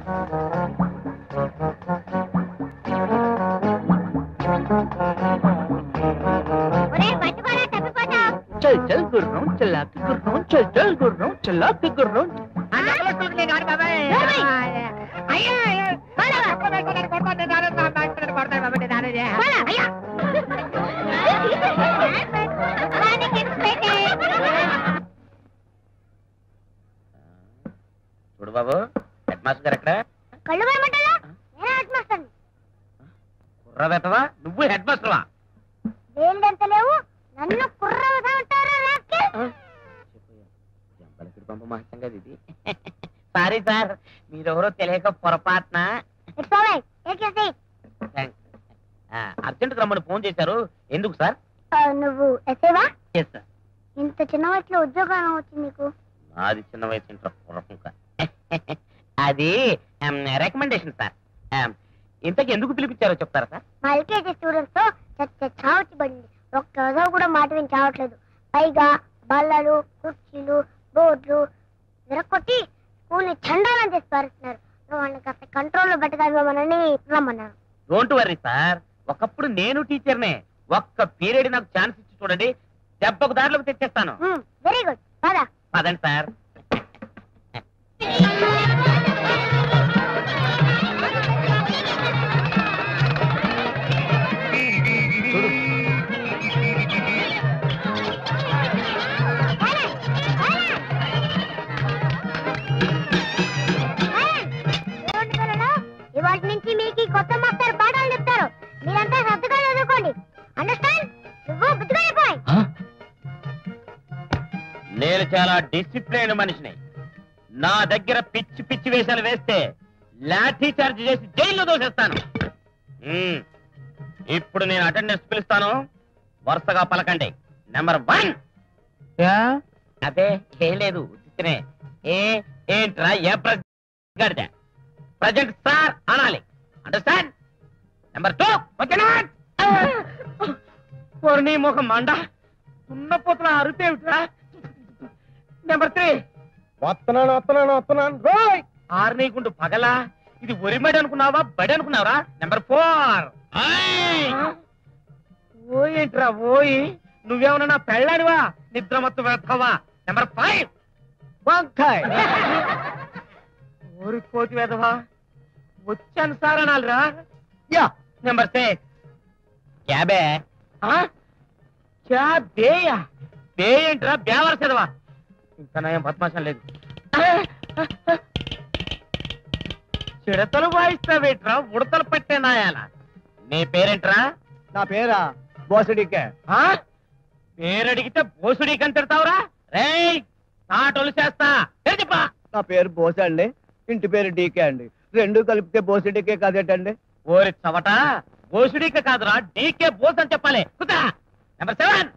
चल चल गुर्रों चलाक गुर्रों चल चल गुर्रों चलाक गुर्रों చూడు బాబు హెడ్ మాస్టర్ గారు ఎక్కడ కళ్ళు భయమంటారా నేను హెడ్ మాస్టర్ కుర్రవేతవా నువ్వు హెడ్ మాస్టర్వా వేళ్ళెంత లేవు నన్ను కుర్రవదా అంటారా పంప మహత్యం కదా ఇది సారీ సార్ మీరెవరో తెలియక పొరపాటున అర్జెంట్ రమ్మని ఫోన్ చేశారు ఎందుకు సార్ నువ్వు ఎస్ఏవా ఎస్ సార్ ఇంత చిన్న వయసులో ఉద్యోగం వచ్చింది నీకు నాది చిన్న వయసు ఇంటర్ అది రికమెండేషన్ సార్ ఇంతకు ఎందుకు పిలిపించారో చెప్తారా సార్ మా ఎల్కేజీ స్టూడెంట్స్ తో చావచ్చి పడింది ఒక్క రోజు కూడా మాట విని చావట్లేదు పైగా బల్లలు కుర్చీలు బోర్డులు విరక్కొట్టి స్కూల్ ని చండాలం చేసి పారుస్తున్నారు వాళ్ళని కాస్త కంట్రోల్లో పెట్టగలమని రమ్మన్నారు డోంట్ వర్రీ సార్ ఒకప్పుడు నేను టీచర్నే ఒక్క పీరియడ్ నాకు ఛాన్స్ ఇచ్చి చూడండి దెబ్బకు దారిలోకి తెచ్చేస్తాను వెరీ గుడ్ పదా పదండి సార్ ఇవాటి నుంచి మీకు కొత్త మాస్టర్ పాఠాలు చెప్తారు మీరంతా శ్రద్ధగా చదువుకోండి అండర్స్టాండ్ నువ్వు బుద్ధిగా నేను చాలా డిసిప్లైన్ మనిషిని నా దగ్గర పిచ్చి పిచ్చి వేషాలు వేస్తే లాఠీ చార్జ్ చేసి జైల్లో దోసేస్తాను ఇప్పుడు నేను అటెండెన్స్ పిలుస్తాను వరుసగా పలకండి నెంబర్ 1 అదే ఏం లేదు ఏంట్రా ఏ ప్రజెంట్ సార్ అనాలి అండర్స్టాండ్ నెంబర్ 2 ఓకేనా పొర్ణి ముఖం మండ ఉన్నపోతున్న అరుపేమిట్రా నెంబర్ 3 వస్తున్నాను ఆర్నీకుండు పగలా ఇది ఒరిమడి అనుకున్నావా బడి అనుకున్నావరా నెంబర్ 4 ఓయేంట్రా ఓయి నువ్వేమన్నా నా పెళ్ళానివా నిద్రమత్తు వెళ్తావా నెంబర్ 5 వంకాయ్ ఊరిపోతి వేదవా వచ్చాను సార్ అనాలిరా యా నెంబర్ 6 క్యాబే క్యాబేయా బే ఏంట్రా బేవరసేదవా ఇంకా నయం పద్మాసం లేదు చిడతలు వాయిస్తావేట్రా ఉడతలు పట్టే నాయాల నీ పేరేంట్రా నా పేరా బోసడికే పేరడిగితే బోసుడికి అని తిడతావురా రేయ్ నాటోలు చేస్తా చెప్పా నా పేరు బోస అండి ఇంటి పేరు డీకే అండి రెండు కలిపితే బోసడికే కాదేటండి ఓరి చవట బోసుడికే కాదురా డీకే బోస్ అని చెప్పాలి కుదా నెంబర్ 7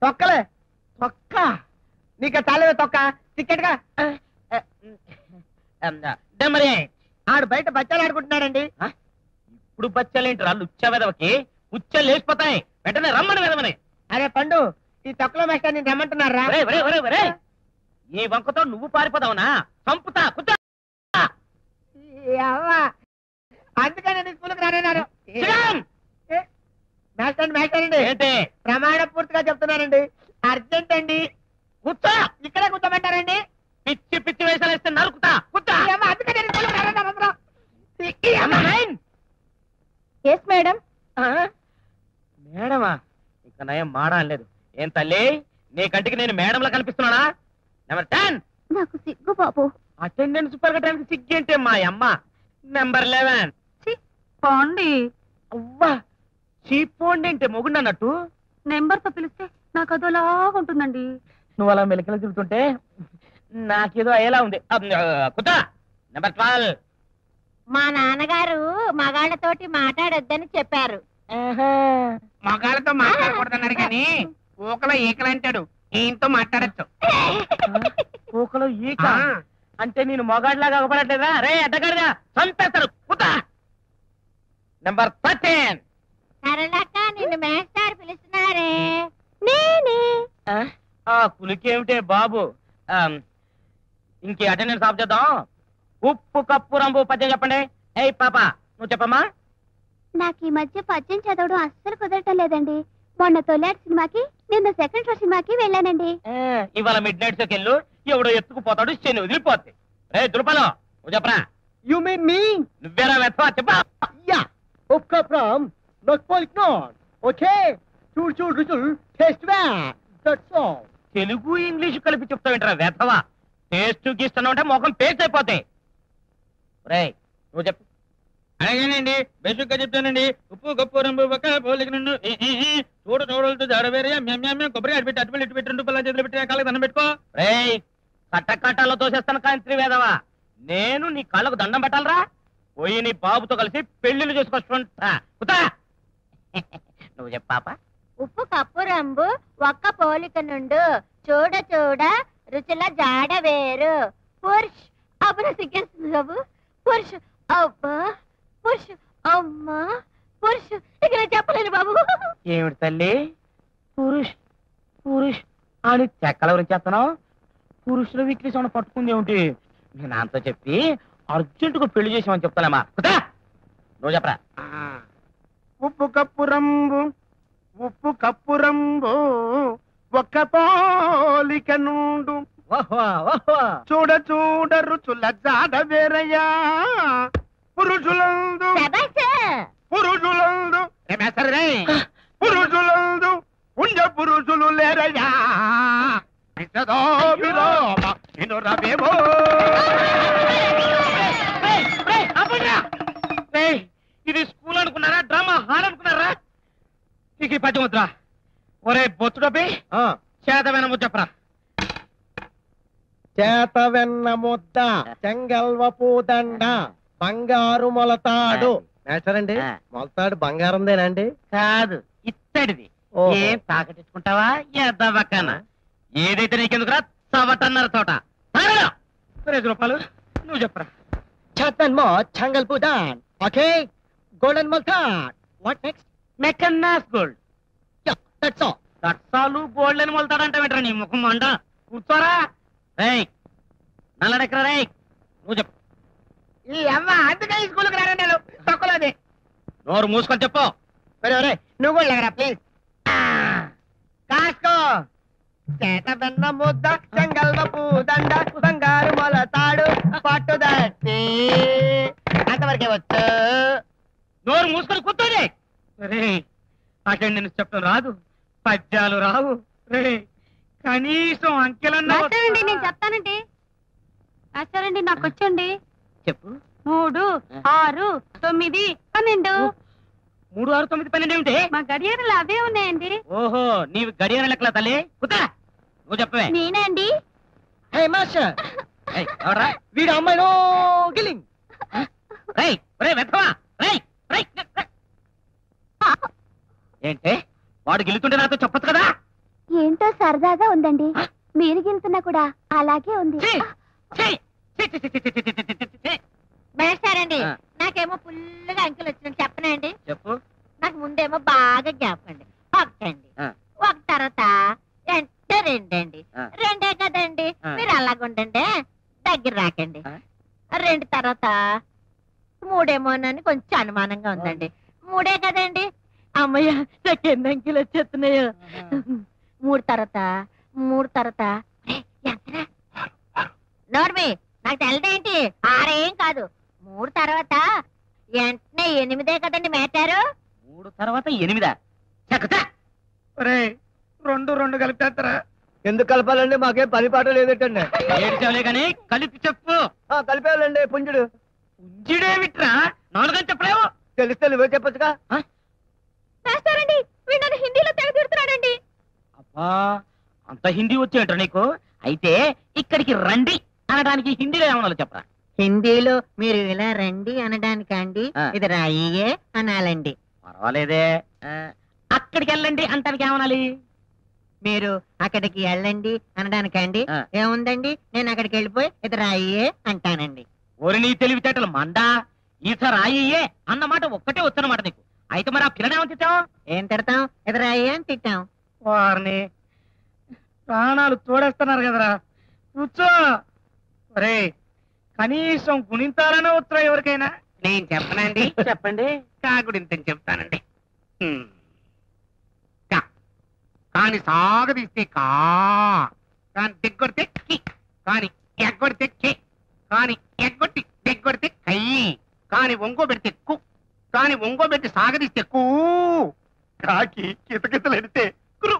తొక్కలే తొక్క నీకే చాలేవే తొక్క టికెట్ గా నెంబర్ 8 ఆడు బయట బచ్చాలు ఆడుకుంటున్నాడండి ఇప్పుడు బచ్చాలేంటి రాళ్ళు ఉచ్చ వెదవకి ఉచ్చలు లేచిపోతాయి వెంటనే రమ్మని వెదవని అరే పండు ఈ తొక్కలో మేస్టర్ నేను రమ్మంటున్నారా ఈ వంకతో నువ్వు పారిపోదావునా చంపుతా కుచ్చా అందుకని స్కూల్కి రానన్నారు మేస్టర్ అండి ఏంటి ప్రమాణ పూర్తిగా చెప్తున్నారండి అర్జెంట్ అండి కూర్చో ఇక్కడే కూర్చోమంటారండి పిచ్చి పిచ్చి వేసాలు వేస్తే నరుకుతా కుచ్చా మేడం మేడమా ఇంకా నయం మాడా లేదు ఏం తల్లి నీ కంటికి నేను మేడంలా కనిపిస్తున్నానా నెంబర్ 10 నాకు సిగ్గు బాబు అటెండెన్స్ పెరగడానికి సిగ్గేంటే మా అమ్మ నెంబర్ 11 పోండి అవ్వా చీపోండి అంటే మొగుండు అన్నట్టు నెంబర్ తో పిలిస్తే నాకు అదోలా ఉంటుందండి నువ్వు అలా మెలికలు తిరుగుతుంటే నాకేదో అయ్యేలా ఉంది కుదా నెంబర్ 12 మా నాన్నగారు మగాళ్ళతోటి మాట్లాడొద్దని చెప్పారు మగాళ్ళతో మాట్లాడకూడదన్నారు కానీ ఊకలో ఈకలు అంటాడు ఈయనతో మాట్లాడచ్చు ఊకలో ఈక అంటే నేను మొగాడిలాగా అగపడట్లేదా రే అడ్డగాడిగా చంపేస్తాడు కుదా నెంబర్ 13 సరళక్క నిన్ను మేస్టార్ పిలుస్తున్నారే నేనే కులికేమిటే బాబు ఇంకే అటెండెన్స్ ఆఫ్ చేద్దాం ఉప్పు కప్పు రంబు పద్యం చెప్పండి. ఏయ్ పాప నువ్వు చెప్పమ్మా. నాకు ఈ మధ్య పద్యం చదవడం అస్సలు కుదరటం లేదండి. మొన్న తొలియాటి సినిమాకి, నిన్న సెకండ్ షో సినిమాకి వెళ్ళానండి. ఇవాళ మిడ్ నైట్ షోకి వెళ్ళు, ఎవడో ఎత్తుకుపోతాడు, శని వదిలిపోద్ది. రే దుర్పలం నువ్వు చెప్పరా. యు మీన్ మీ? నువ్వేరా వెతవా చెప్పా. యా ఒక్క ఫ్రమ్ నాట్ పాలిక్ నాట్. ఓకే చూడు చూడు రుచులు taste bad. That's all. Telugu English కలిపి చెప్తావేంట్రా వెతవా. టేస్ట్ గీస్తున్నావు అంటే మొఖం పేస్ట్ అయిపోతాయి. రే నువ్వు చెప్పు. అలాగేనండి, బేసిక్ గా చెప్తానండి. ఉప్పు కప్పు రంబు పక్క పోలిక నుండి చూడ చూడలతో జాడవేరే మేము కొబ్బరి అటు పెట్టి అటు పెట్టి 2 రూపాయల చేతులు పెట్టి కాళ్ళకి దండం పెట్టుకో. రే కట్టకట్టాలో తోసేస్తాను కాంత్రి వేదవా. నేను నీ కాళ్ళకు దండం పెట్టాలరా. పోయి నీ బాబుతో కలిసి పెళ్లిళ్ళు చేసుకొచ్చుకుంటా. నువ్వు చెప్పు పాప. ఉప్పు కప్పు రంబు ఒక్క పోలిక నుండు చూడ చూడ రుచుల జాడ వేరు. పురుష్ అప్పుడు సిగ్గేస్తుంది బాబు. పురుష్ అబ్బా, పురుష్ అమ్మా, పురుష్ ఇక నేను చెప్పలేను బాబు. ఏమిటి తల్లి పురుష్ పురుష్ అని చెక్కల గురించి చేస్తున్నావు. పురుషుల వీక్నెస్ ఏమైనా పట్టుకుంది ఏమిటి? నేను నాతో చెప్పి అర్జెంటుగా పెళ్లి చేసామని చెప్తానమ్మా. నువ్వు చెప్పరా. ఉప్పు కప్పు రంబు ఉప్పు కప్పు రంబు ఒక్క పోలిక నుండు చూడ చూడ రుచుల జాడ వేరయ్యా. పురుషులందు పురుషులందు పురుషులందు ఉండ పురుషులు లేరయ్యా. వినురవేమో. ఇది స్కూల్ అనుకున్నారా, డ్రామా హాల్ అనుకున్నారా? ఇక ఈ పద్యం వద్దురా. ఒరే బొత్తుడపి చేతమైన చెప్పరా. చేత వెన్న ముద్ద చెంగల్వపు దండ బంగారు మొలతాడు. మేస్టరండి మొలతాడు బంగారందేనండి? కాదు ఇత్తడిది. ఏం తాకటించుకుంటావా ఎద్దవక్కన? ఏదైతే నీకెందుకురా చవటన్నర తోట. 5 రూపాయలు నువ్వు చెప్పరా. చేతన్మో చెంగల్పు దాన్. ఓకే గోల్డెన్ మొలతాడ్. What next? మెకన్నాస్ గోల్డ్. That's all. దట్సాలు గోల్డ్ అని మొలతాడంటే వెంటరా నీ ముఖం మండ. కూర్చోరా. రేయ్ నల్లడెక్కరా. రేయ్ నువ్వు చెప్పు. ఈ అమ్మ అందుకే ఈ స్కూల్కి రాను నేను. తక్కువది. నోరు మూసుకొని చెప్పు. నువ్వు కూడా లేకరా ప్లీజ్. కాసుకో. చేత వెన్న ముద్ద చెంగల్వపు దండ బంగారు మొలతాడు పట్టుదట్టి. అంతవరకే వచ్చు. నోరు మూసుకొని కూర్చోండి. రే నాకేం నేను చెప్పడం రాదు, పద్యాలు రావు. రే కనీసం అంకెలన్నా. నేను చెప్తానండి. రాస్తారండి నాకు వచ్చండి. చెప్పు. 3, 6, 9, 12. 3, 6, 9, 12 ఏమిటి? మా గడియారాలు అవే ఉన్నాయండి. ఓహో నీవు గడియార లెక్కల తల్లి. కుతా నువ్వు చెప్పవే. నేనే అండి. హే మాస్టర్ ఎవరా వీడు అమ్మాయిలో గిలింగ్. ఏంటే వాడు గెలుతుంటే నాతో చెప్పొచ్చు కదా. ఏంటో సరదాగా ఉందండి. మీరు గెలుతున్నా కూడా అలాగే ఉంది. మేస్తారండి నాకేమో ఫుల్గా అంకెలు వచ్చినట్టు చెప్పనండి. చెప్పు. నాకు ముందేమో బాగా జ్ఞాపకండి. 1 అండి, 1 తర్వాత 2 అండి. 2 కదండి. మీరు అలాగుండండి, దగ్గర రాకండి. 2 తర్వాత 3 కొంచెం అనుమానంగా ఉందండి. 3 కదండి. అమ్మయ్య నాకు ఎన్ని అంకెలు వచ్చేస్తున్నాయో. 3 తర్వాత నోర్మి నాకు తెలదేంటి 6 ఏం కాదు. 3 తర్వాత వెంటనే 8 కదండి మేటారు. 3 తర్వాత 8 చక్కతా. 2 కలిపేస్తారా? ఎందుకు కలపాలండి? మాకేం పని పాట లేదటండి. ఏడ్చవలే కానీ కలిపి చెప్పు. కలిపేవాళ్ళండి పుంజుడు. పుంజుడేమిట్రా 4 అని చెప్పలేవు. తెలిస్తే నువ్వే చెప్పొచ్చుగా. మేస్తారండి వీడు నన్ను హిందీలో తెగ తిడుతున్నాడండి. అబ్బా అంత హిందీ వచ్చేంట్రా నీకు? అయితే ఇక్కడికి రండి అనడానికి హిందీలో ఏమన్నా చెప్పరా. హిందీలో మీరు ఇలా రండి అనడానికండి ఇది రాయియే అనాలండి. పర్వాలేదే. అక్కడికి వెళ్ళండి అంటానికి ఏమనాలి? మీరు అక్కడికి వెళ్ళండి అనడానికండి ఏముందండి నేను అక్కడికి వెళ్ళిపోయి ఇది రాయియే అంటానండి. ఓరి నీ తెలివితేటలు మండా. ఈసారి రాయే అన్నమాట ఒక్కటే వచ్చనమాట నీకు. అయితే మరి ఆ పిల్లనేమని తిట్టావు? ఏం తిడతాం? ఇది రాయియే అని తిట్టాం. వారిని ప్రాణాలు తోడేస్తున్నారు కదరా. కూర్చో. రే కనీసం గుణింతాలనే ఉత్తరం ఎవరికైనా. నేను చెప్పనండి. చెప్పండి. కాకుడింతని చెప్తానండి. కా. కాని సాగదీస్తే కా, కాని దిగ్గొడితే కి, కాని ఎగ్గొడితే కే, కాని ఎగ్గొట్టి దిగ్గొడితే కై, కాని ఒంగోబెడితే కు, కాని ఒంగోబెట్టి సాగదీస్తే కూ, కాకి కితకితలెడితే కురు,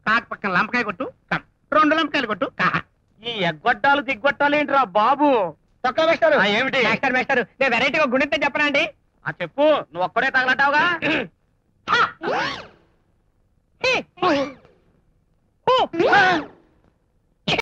కాకి పక్కన లంపకాయ కొట్టు కం, 2 లంపకాయలు కొట్టు కా. ఈ ఎగ్గొట్టాలు దిగ్గొట్టాలు ఏంట్రా బాబు? చొక్కా వేస్తారు. ఏమిటి? మాస్టర్ నేను వెరైటీగా గుణింతం చెప్పనండి. చెప్పు, నువ్వు ఒక్కడే తగలటావుగా. హే!